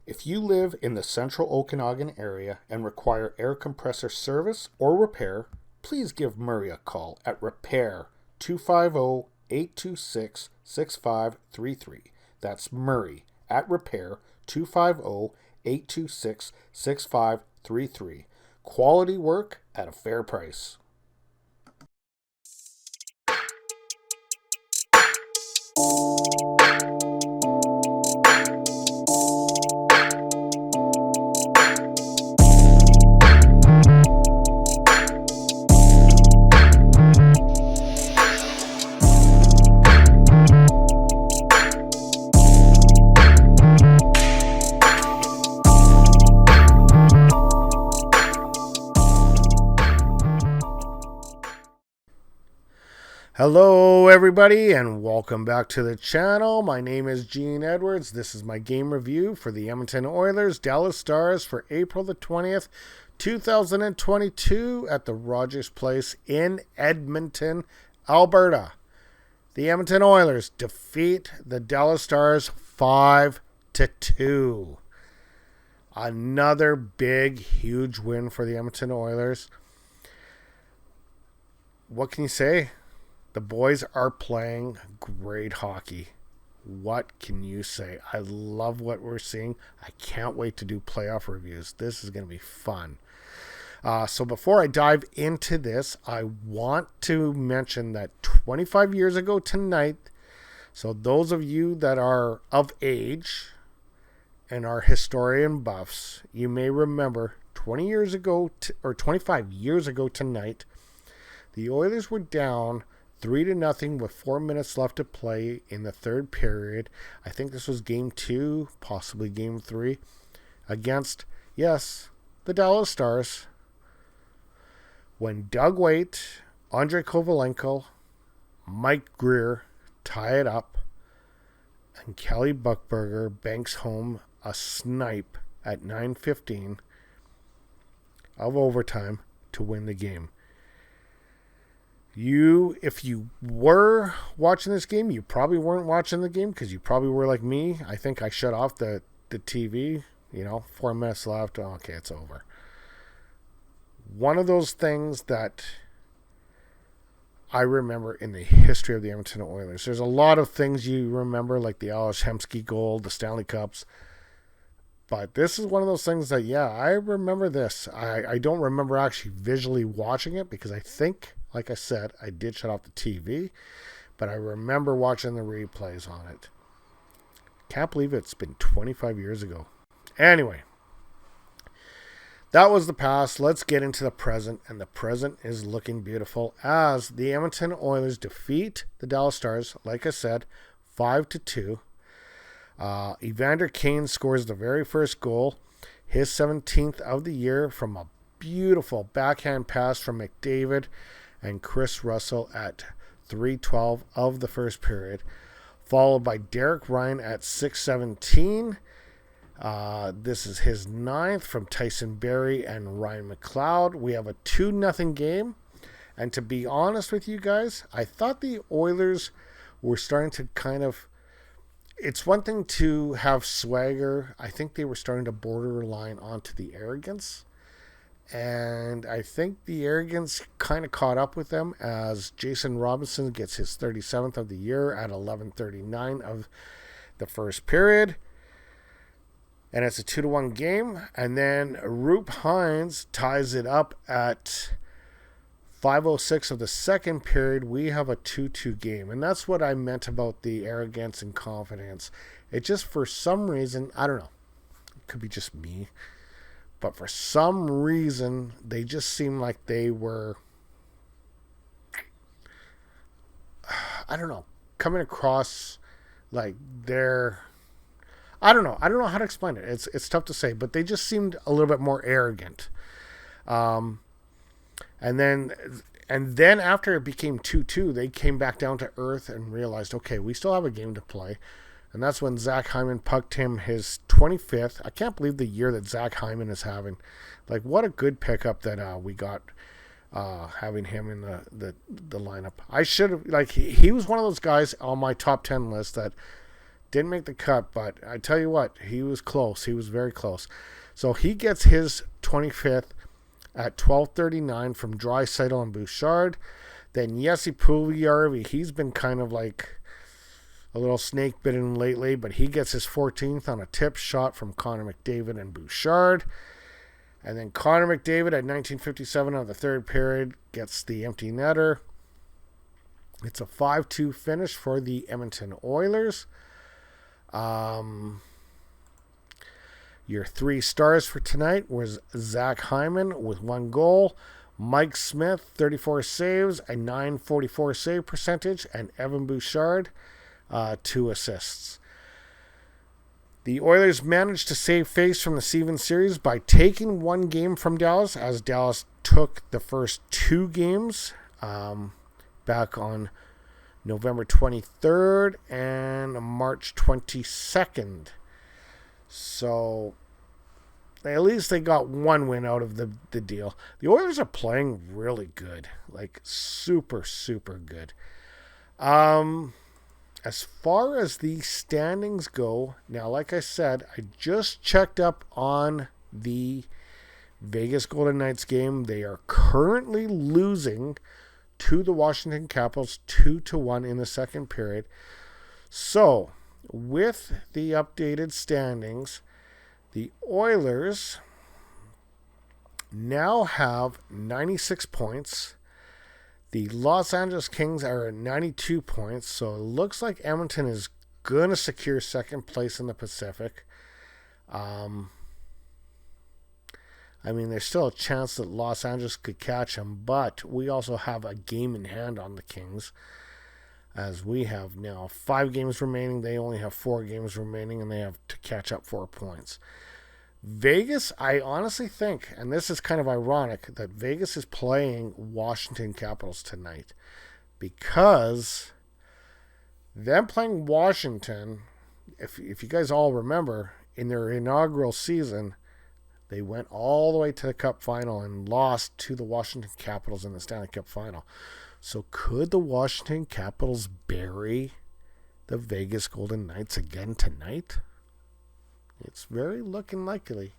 If you live in the central Okanagan area and require air compressor service or repair, please give Murray a call at Repair 250-826-6533. That's Murray at Repair 250-826-6533. Quality work at a fair price. Hello everybody and welcome back to the channel. My name is Gene Edwards. This is my game review for the Edmonton Oilers Dallas Stars for April the 20th, 2022 at the Rogers Place in Edmonton, Alberta. The Edmonton Oilers defeat the Dallas Stars 5-2. Another big, huge win for the Edmonton Oilers. What can you say? The boys are playing great hockey. What can you say? I love what we're seeing. I can't wait to do playoff reviews. This is going to be fun. So before I dive into this, I want to mention that 25 years ago tonight, so those of you that are of age and are historian buffs, you may remember 20 years ago or 25 years ago tonight, the Oilers were down 3-0 with 4 minutes left to play in the third period. I think this was game 2, possibly game 3, against, yes, the Dallas Stars. When Doug Weight, Andrei Kovalenko, Mike Greer tie it up, and Kelly Buchberger banks home a snipe at 9:15 of overtime to win the game. If you were watching this game, you probably weren't watching the game because you probably were like me. I think I shut off the TV, 4 minutes left. Okay, it's over. One of those things that I remember in the history of the Edmonton Oilers. There's a lot of things you remember, like the Ales Hemsky goal, the Stanley Cups. But this is one of those things that, I remember this. I don't remember actually visually watching it because I think, like I said, I did shut off the TV, but I remember watching the replays on it. Can't believe it's been 25 years ago. Anyway, that was the past. Let's get into the present, and the present is looking beautiful as the Edmonton Oilers defeat the Dallas Stars, like I said, 5-2. Evander Kane scores the very first goal, his 17th of the year, from a beautiful backhand pass from McDavid and Chris Russell at 3:12 of the first period, followed by Derek Ryan at 6:17. This is his 9th from Tyson Barrie and Ryan McLeod. We have a 2-0 game, and to be honest with you guys, I thought the Oilers were starting to kind of, it's one thing to have swagger. I think they were starting to borderline onto the arrogance. And I think the arrogance kind of caught up with them as Jason Robinson gets his 37th of the year at 11:39 of the first period. And it's a 2-1 game. And then Roop Hines ties it up at 5:06 of the second period. We have a 2-2 game. And that's what I meant about the arrogance and confidence. It just, for some reason, I don't know. It could be just me. But for some reason, they just seemed like they were, I don't know, coming across like they're, I don't know how to explain it. It's tough to say, but they just seemed a little bit more arrogant. And then after it became 2-2, they came back down to earth and realized, okay, we still have a game to play. And that's when Zach Hyman pucked him his 25th. I can't believe the year that Zach Hyman is having. Like, what a good pickup that we got having him in the lineup. I should have, like, he was one of those guys on my top 10 list that Didn't make the cut, but I tell you what, he was close. He was very close. So he gets his 25th at 12:39 from Draisaitl and Bouchard. Then Jesse Puljujärvi, he's been kind of like a little snake bitten lately, but he gets his 14th on a tip shot from Connor McDavid and Bouchard. And then Connor McDavid at 19:57 of the third period gets the empty netter. It's a 5-2 finish for the Edmonton Oilers. Your 3 stars for tonight was Zach Hyman with 1 goal, Mike Smith, 34 saves, a .944 save percentage, and Evan Bouchard, 2 assists. The Oilers managed to save face from the Steven series by taking 1 game from Dallas, as Dallas took the first 2 games back on November 23rd and March 22nd. So at least they got 1 win out of the deal. The Oilers are playing really good. Like super, super good. As far as the standings go, now like I said, I just checked up on the Vegas Golden Knights game. They are currently losing to the Washington Capitals 2-1 in the second period. So, with the updated standings, the Oilers now have 96 points. The Los Angeles Kings are at 92 points. So, it looks like Edmonton is going to secure second place in the Pacific. I mean, there's still a chance that Los Angeles could catch them, but we also have a game in hand on the Kings, as we have now 5 games remaining. They only have 4 games remaining, and they have to catch up 4 points. Vegas, I honestly think, and this is kind of ironic, that Vegas is playing Washington Capitals tonight, because them playing Washington, if you guys all remember, in their inaugural season, they went all the way to the Cup final and lost to the Washington Capitals in the Stanley Cup final. So could the Washington Capitals bury the Vegas Golden Knights again tonight? It's very looking likely.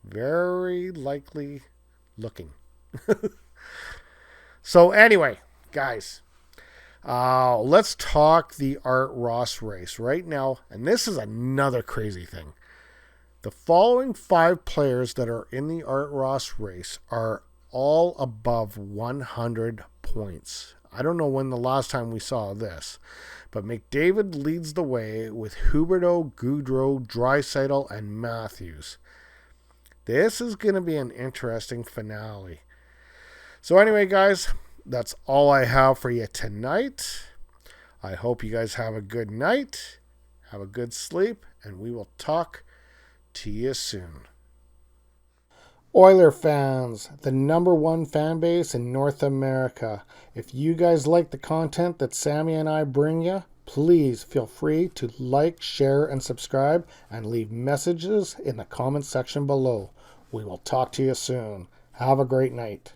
Very likely looking. So anyway, guys, let's talk the Art Ross race right now. And this is another crazy thing. The following 5 players that are in the Art Ross race are all above 100 points. I don't know when the last time we saw this, but McDavid leads the way with Huberdeau, Gaudreau, Draisaitl, and Matthews. This is going to be an interesting finale. So anyway, guys, that's all I have for you tonight. I hope you guys have a good night, have a good sleep, and we will talk to you soon. Oiler fans, the #1 fan base in North America. If you guys like the content that Sammy and I bring you, please feel free to like, share, and subscribe, and leave messages in the comment section below. We will talk to you soon. Have a great night.